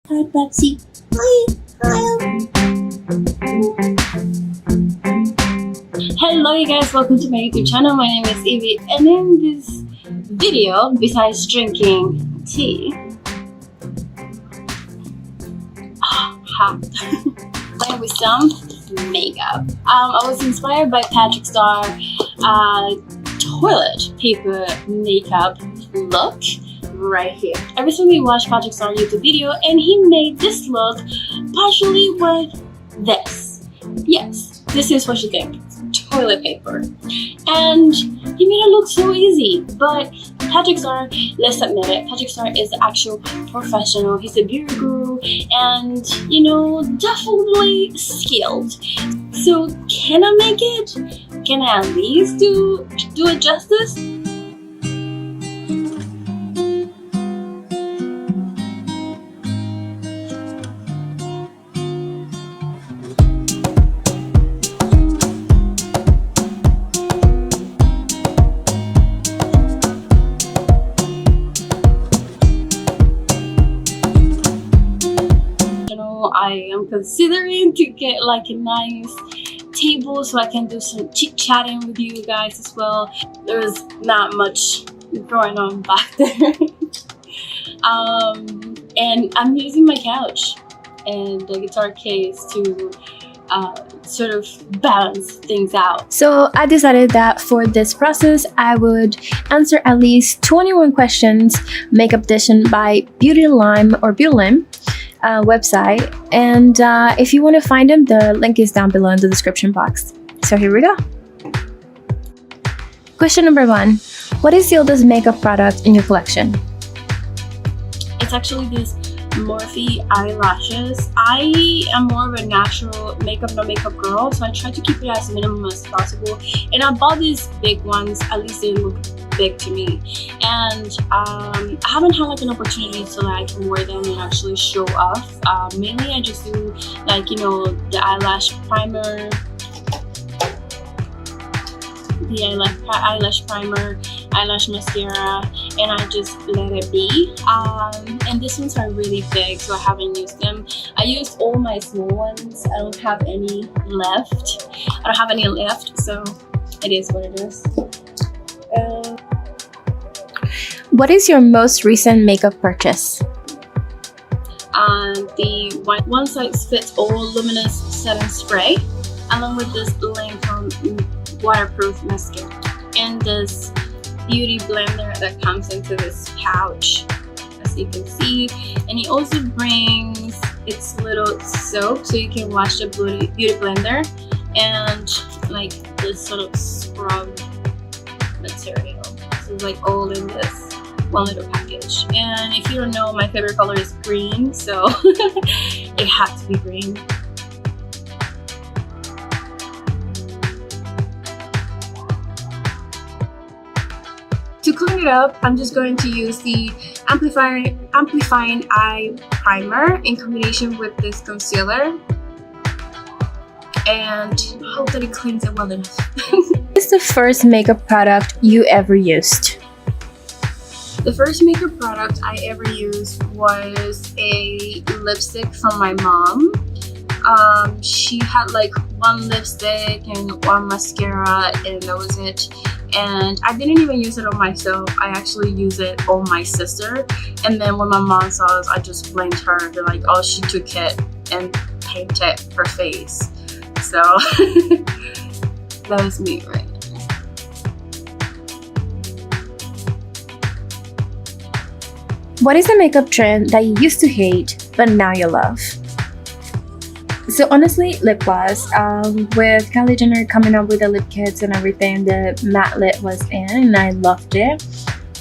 Hi, Betsy. Hi, Kyle. Hello, you guys. Welcome to my YouTube channel. My name is Ibis, and in this video, besides drinking tea, playing with some makeup. I was inspired by Patrick Starrr toilet paper makeup look right here. I recently watched Patrick Starrr YouTube video and he made this look partially with this. Yes, this is what you think. Toilet paper. And he made it look so easy. But Patrick Starrr, let's admit it, Patrick Starrr is the actual professional. He's a beauty guru and, you know, definitely skilled. So can I make it? Can I at least do it justice? I am considering to get like a nice table so I can do some chit-chatting with you guys as well. There's not much going on back there. And I'm using my couch and the guitar case to sort of balance things out. So I decided that for this process I would answer at least 21 questions makeup edition by Beauty Lime or Beauty Lime website, and if you want to find them, the link is down below in the description box. So here we go. Question number 1. What is the oldest makeup product in your collection? It's actually this Morphe eyelashes. I am more of a natural makeup, no makeup girl, so I try to keep it as minimum as possible. And I bought these big ones, at least they look big to me, and I haven't had like an opportunity to like wear them and actually show off. Mainly I just do like, you know, the eyelash primer, eyelash primer, eyelash mascara, and I just let it be. And these ones are really big, so I haven't used them. I used all my small ones. I don't have any left. So it is what it is. What is your most recent makeup purchase? The one size fits all luminous setting spray, along with this Lancome waterproof mascara and this beauty blender that comes into this pouch, as you can see. And it also brings its little soap so you can wash the beauty blender, and like this sort of scrub material. So it's like all in this one little package. And if you don't know, my favorite color is green, so it had to be green. To clean it up, I'm just going to use the amplifying eye primer in combination with this concealer, and hope that it cleans it well enough. What is the first makeup product you ever used? The first makeup product I ever used was a lipstick from my mom. She had like one lipstick and one mascara, and that was it. And I didn't even use it on myself. I actually used it on my sister. And then when my mom saw us, I just blamed her. They're like, oh, she took it and painted her face. So that was me right now. What is a makeup trend that you used to hate but now you love? So honestly, lip gloss. With Kylie Jenner coming up with the lip kits and everything, the matte lip was in and I loved it.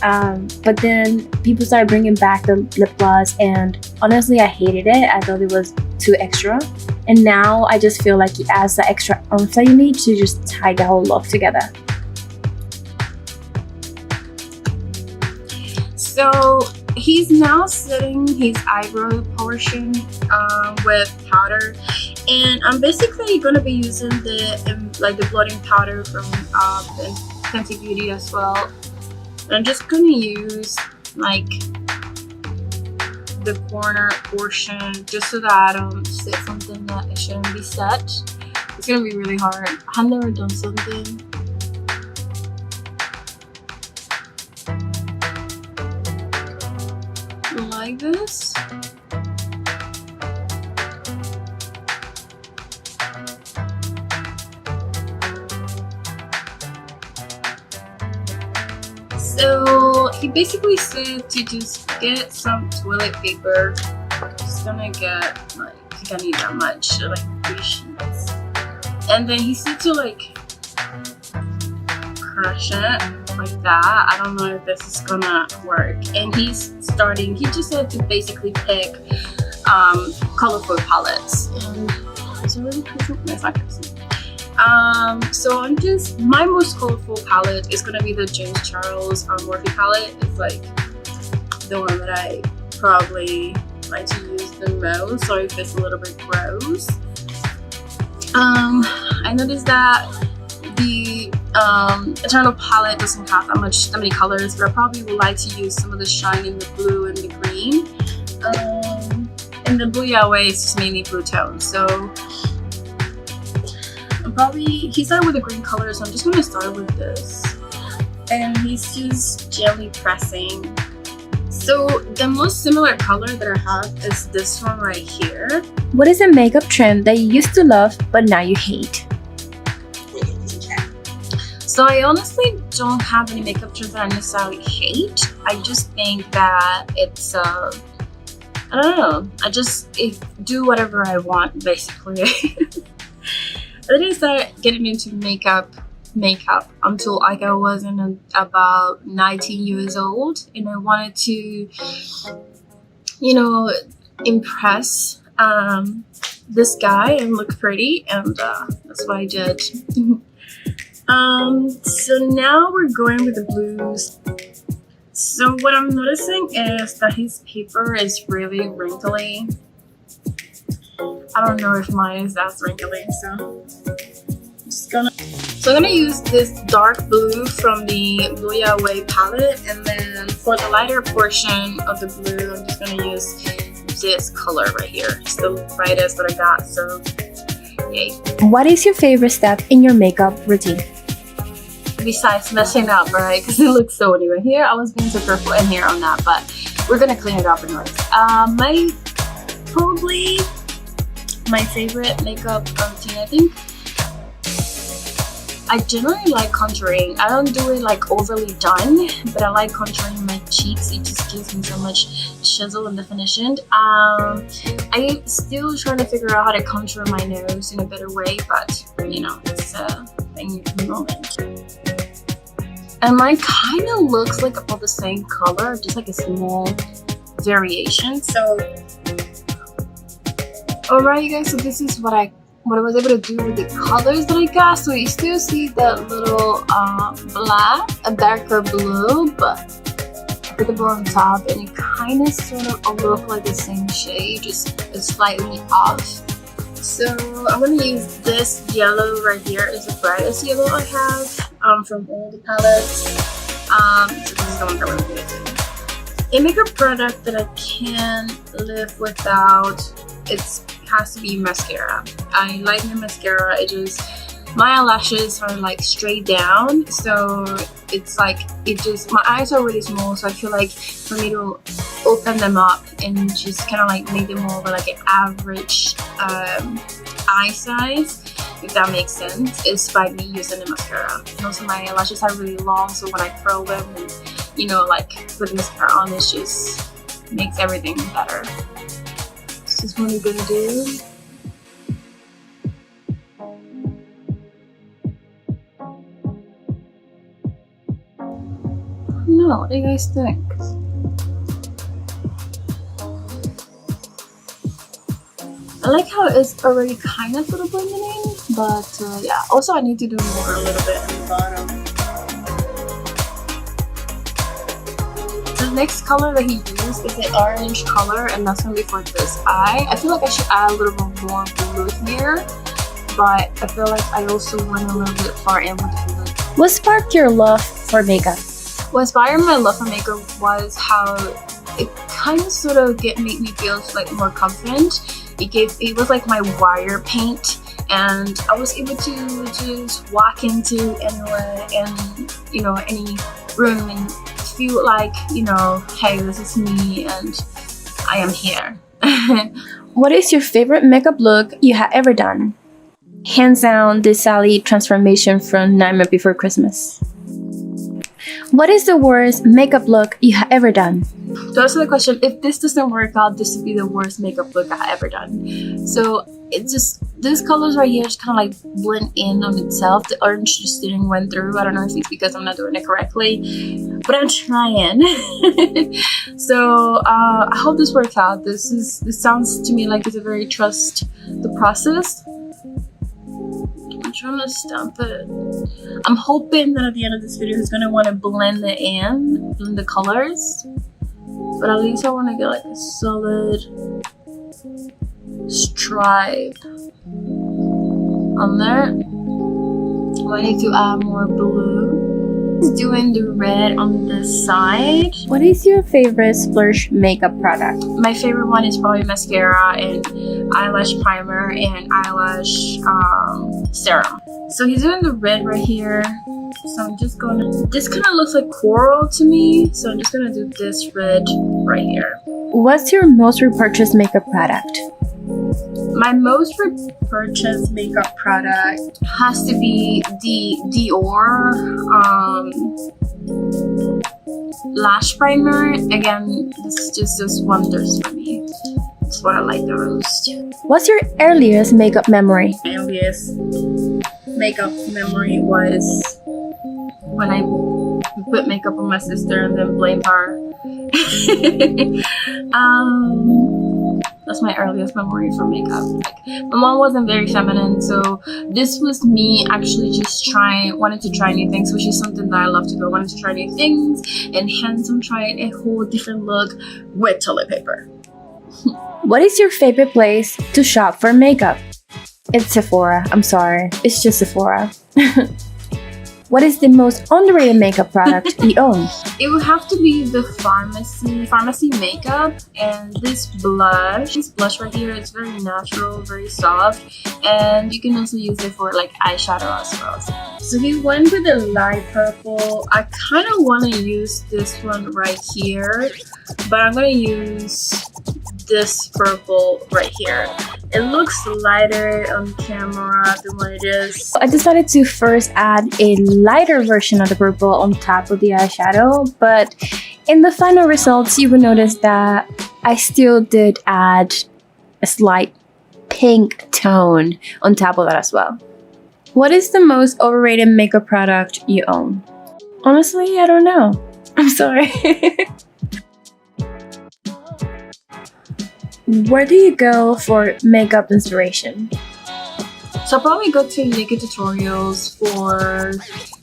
But then people started bringing back the lip gloss, and honestly I hated it. I thought it was too extra, and now I just feel like it adds the extra oomph that you need to just tie the whole look together. So he's now setting his eyebrow portion with powder, and I'm basically gonna be using the blotting powder from Fenty Beauty as well. And I'm just gonna use like the corner portion just so that I don't set something that it shouldn't be set. It's gonna be really hard. I've never done something. Like this. So he basically said to just get some toilet paper. Just gonna get like, I think I need that much, like 3 sheets. And then he said to like crush it like that. I don't know if this is gonna work. And he just said to basically pick colorful palettes. And is it really present? No, it's not present. So I'm just, my most colorful palette is gonna be the James Charles Morphe palette. It's like the one that I probably like to use the most. Sorry if it's a little bit gross. I noticed that the Eternal palette doesn't have that many colors, but I probably would like to use some of the shine in the blue and the green. And the blue way is just mainly blue tone. So he started with the green color, so I'm just going to start with this. And he's just gently pressing. So the most similar color that I have is this one right here. What is a makeup trend that you used to love but now you hate? So I honestly don't have any makeup trends that I necessarily hate. I just think that it's I don't know. I just do whatever I want basically. I didn't start getting into makeup until like I was about 19 years old, and I wanted to, you know, impress this guy and look pretty, and that's what I did. So now we're going with the blues. So what I'm noticing is that his paper is really wrinkly. I don't know if mine is as wrinkly, so I'm gonna use this dark blue from the Blue Way palette, and then for the lighter portion of the blue, I'm just gonna use this color right here. It's the brightest that I got, so yay. What is your favorite step in your makeup routine? Besides messing up, right? Because it looks so new. Here I was being so careful in here on that, but we're gonna clean it up anyways. Probably my favorite makeup routine, I think. I generally like contouring. I don't do it like overly done, but I like contouring my cheeks. It just gives me so much chisel and definition. I'm still trying to figure out how to contour my nose in a better way, but you know, it's a thing at the moment. And mine kind of looks like about the same color, just like a small variation. So alright you guys, so this is what I was able to do with the colors that I got. So you still see that little black, a darker blue, but with the blue on top, and it kind of sort of look like the same shade, just slightly off. So I'm gonna use this yellow right here. It's the brightest yellow I have from all the palettes. So this is the one that we're using. A makeup product that I can't live without, it has to be mascara. I like my mascara. My eyelashes are like straight down, so it's like my eyes are really small, so I feel like for me to open them up and just kind of like make them more of like an average eye size, if that makes sense, is by me using the mascara. And also my eyelashes are really long, so when I curl them and, you know, like put mascara on, it just makes everything better. This is what I'm gonna do. No, what do you guys think? I like how it's already kind of sort of blending in, but yeah. Also, I need to do more a little bit on the bottom. The next color that he used is the orange color, and that's gonna be for this eye. I feel like I should add a little bit more blue here, but I feel like I also went a little bit far in with the blue. What sparked your love for makeup? What inspired my love for makeup was how it kind of sort of make me feel like more confident. It was like my wire paint, and I was able to just walk into anywhere and any room and feel like hey, this is me and I am here. What is your favorite makeup look you have ever done? Hands down, the Sally transformation from Nightmare Before Christmas. What is the worst makeup look you have ever done? To answer the question, if this doesn't work out, this would be the worst makeup look I have ever done. So it's just, these colors right here just kind of like blend in on itself. The orange just didn't went through. I don't know if it's because I'm not doing it correctly, but I'm trying. So I hope this works out. This sounds to me like it's a very trust the process. I'm trying to stamp it. I'm hoping that at the end of this video, it's gonna want to blend the colors. But at least I want to get like a solid stripe on there. I need to add more blue. Just doing the red on this side. What is your favorite splurge makeup product? My favorite one is probably mascara and eyelash primer and eyelash serum. So he's doing the red right here. So I'm just gonna, this kind of looks like coral to me, so I'm just gonna do this red right here. What's your most repurchased makeup product? My most repurchased makeup product has to be the Dior lash primer. Again, this just does wonders for me. That's what I like the most. What's your earliest makeup memory? My earliest makeup memory was when I put makeup on my sister and then blamed her. That's my earliest memory for makeup. Like, my mom wasn't very feminine, so this was me actually just wanted to try new things, which is something that I love to do. I wanted to try new things, and hence I'm trying a whole different look with toilet paper. What is your favorite place to shop for makeup? It's Sephora. I'm sorry. It's just Sephora. What is the most underrated makeup product you own? It would have to be the pharmacy makeup, and this blush right here, it's very natural, very soft, and you can also use it for like eyeshadow as well. So he went with the light purple. I kind of want to use this one right here, but I'm going to use this purple right here. It looks lighter on camera than what it is. I decided to first add a lighter version of the purple on top of the eyeshadow, but in the final results you will notice that I still did add a slight pink tone on top of that as well. What is the most overrated makeup product you own? Honestly, I don't know. I'm sorry. Where do you go for makeup inspiration? So I'll probably go to naked tutorials for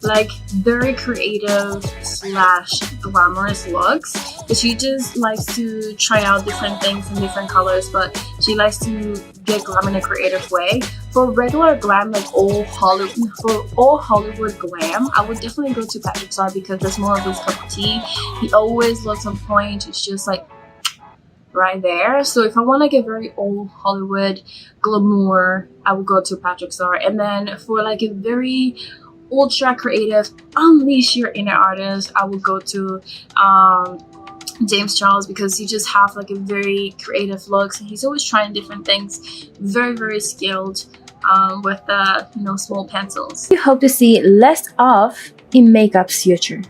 like very creative / glamorous looks. But she just likes to try out different things in different colors, but she likes to get glam in a creative way. For regular glam, like all Hollywood glam, I would definitely go to Patrick Starrr because there's more of his cup of tea. He always looks on point. It's just like right there. So if I want like a very old Hollywood glamour, I would go to Patrick Starrr. And then for like a very ultra creative, unleash your inner artist, I would go to James Charles, because he just have like a very creative looks. He's always trying different things, very skilled with small pencils. You hope to see less of in makeup's future?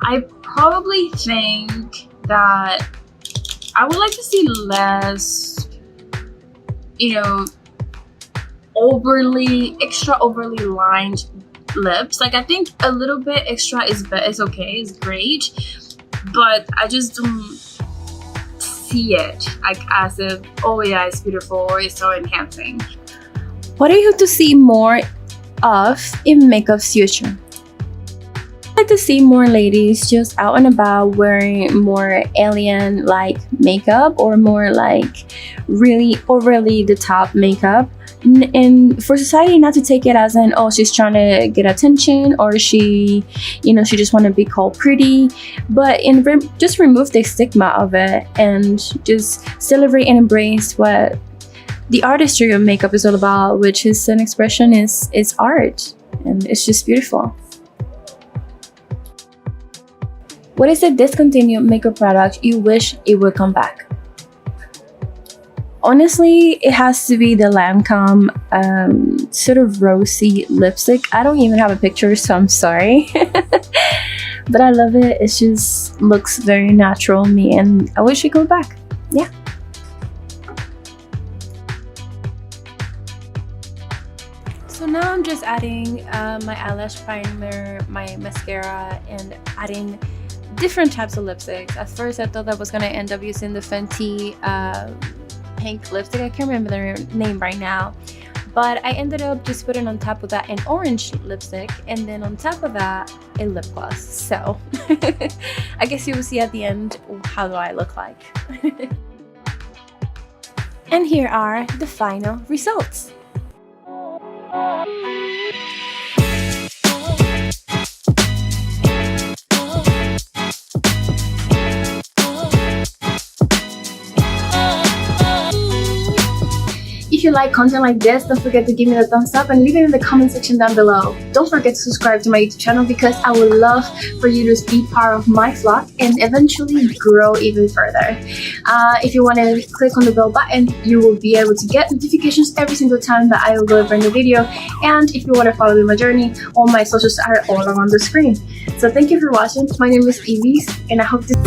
I probably think that I would like to see less, extra overly lined lips. Like, I think a little bit extra is okay, is great, but I just don't see it like as if, oh yeah, it's beautiful or it's so enhancing. What do you hope to see more of in makeup's future? I like to see more ladies just out and about wearing more alien-like makeup, or more like really overly the top makeup. and for society not to take it as an, oh, she's trying to get attention, or she just want to be called pretty, but just remove the stigma of it and just celebrate and embrace what the artistry of makeup is all about, which is an expression, is art, and it's just beautiful. What is a discontinued makeup product you wish it would come back? Honestly, it has to be the Lancome sort of rosy lipstick. I don't even have a picture, so I'm sorry. But I love it. It just looks very natural on me, and I wish it could go back. Yeah. So now I'm just adding my eyelash primer, my mascara, and adding different types of lipsticks. At first, I thought I was gonna end up using the Fenty pink lipstick. I can't remember the name right now, but I ended up just putting on top of that an orange lipstick, and then on top of that a lip gloss. So I guess you will see at the end how do I look like. And here are the final results. If you like content like this, don't forget to give me the thumbs up and leave it in the comment section down below. Don't forget to subscribe to my YouTube channel, because I would love for you to be part of my flock and eventually grow even further. If you want to click on the bell button, you will be able to get notifications every single time that I will deliver a new video. And if you want to follow me on my journey, all my socials are all around the screen. So thank you for watching. My name is Ibis, and I hope this